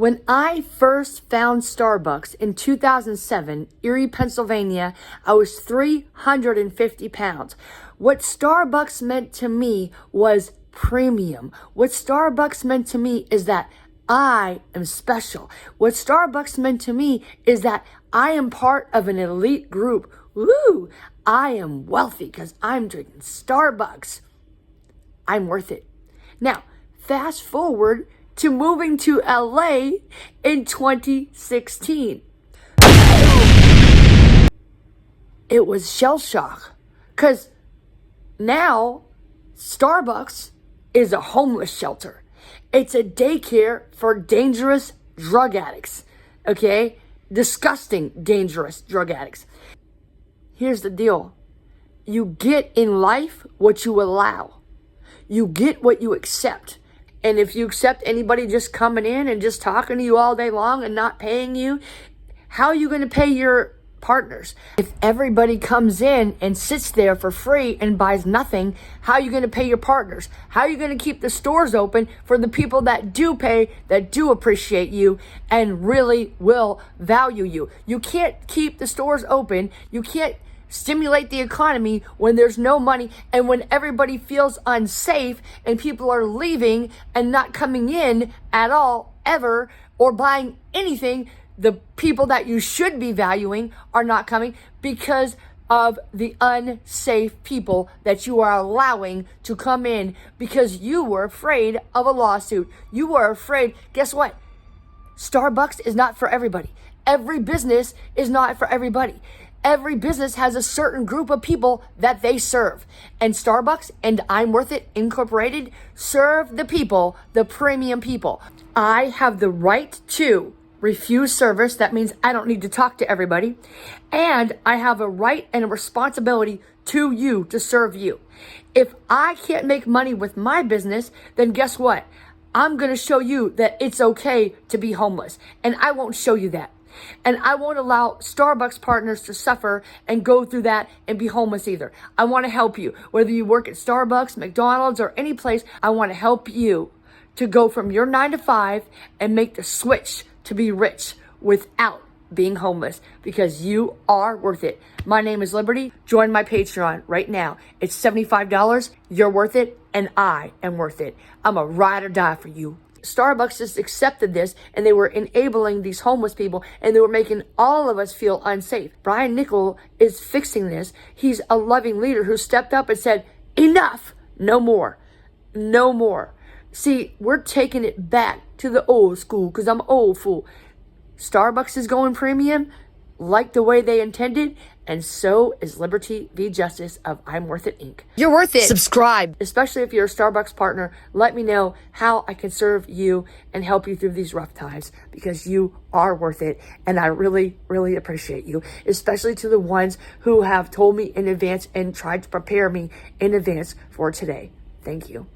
When I first found Starbucks in 2007, Erie, Pennsylvania, I was 350 pounds. What Starbucks meant to me was premium. What Starbucks meant to me is that I am special. What Starbucks meant to me is that I am part of an elite group. Woo! I am wealthy because I'm drinking Starbucks. I'm worth it. Now, fast forward to moving to LA in 2016. It was shell shock because now Starbucks is a homeless shelter. It's a daycare for dangerous drug addicts. Okay? Disgusting, dangerous drug addicts. Here's the deal. You get in life what you allow. You get what you accept. And if you accept anybody just coming in and just talking to you all day long and not paying you, how are you going to pay your partners? If everybody comes in and sits there for free and buys nothing, how are you going to pay your partners? How are you going to keep the stores open for the people that do pay, that do appreciate you and really will value you? You can't keep the stores open. You can't stimulate the economy when there's no money and when everybody feels unsafe and people are leaving and not coming in at all, ever, or buying anything. The people that you should be valuing are not coming because of the unsafe people that you are allowing to come in because you were afraid of a lawsuit. You were afraid. Guess what? Starbucks is not for everybody. Every business is not for everybody. Every business has a certain group of people that they serve. And Starbucks and I'm Worth It Incorporated serve the people, the premium people. I have the right to refuse service. That means I don't need to talk to everybody. And I have a right and a responsibility to you to serve you. If I can't make money with my business, then guess what? I'm going to show you that it's okay to be homeless. And I won't show you that. And I won't allow Starbucks partners to suffer and go through that and be homeless either. I want to help you. Whether you work at Starbucks, McDonald's, or any place, I want to help you to go from your 9 to 5 and make the switch to be rich without being homeless because you are worth it. My name is Liberty. Join my Patreon right now. It's $75. You're worth it and I am worth it. I'm a ride or die for you. Starbucks just accepted this and they were enabling these homeless people and they were making all of us feel unsafe. Brian Nickel is fixing this. He's a loving leader who stepped up and said, enough, no more, no more. See, we're taking it back to the old school because I'm old fool. Starbucks is going premium like the way they intended, and so is Liberty v. Justice of I'm Worth It, Inc. You're worth it. Subscribe. Especially if you're a Starbucks partner, let me know how I can serve you and help you through these rough times because you are worth it, and I really, really appreciate you, especially to the ones who have told me in advance and tried to prepare me in advance for today. Thank you.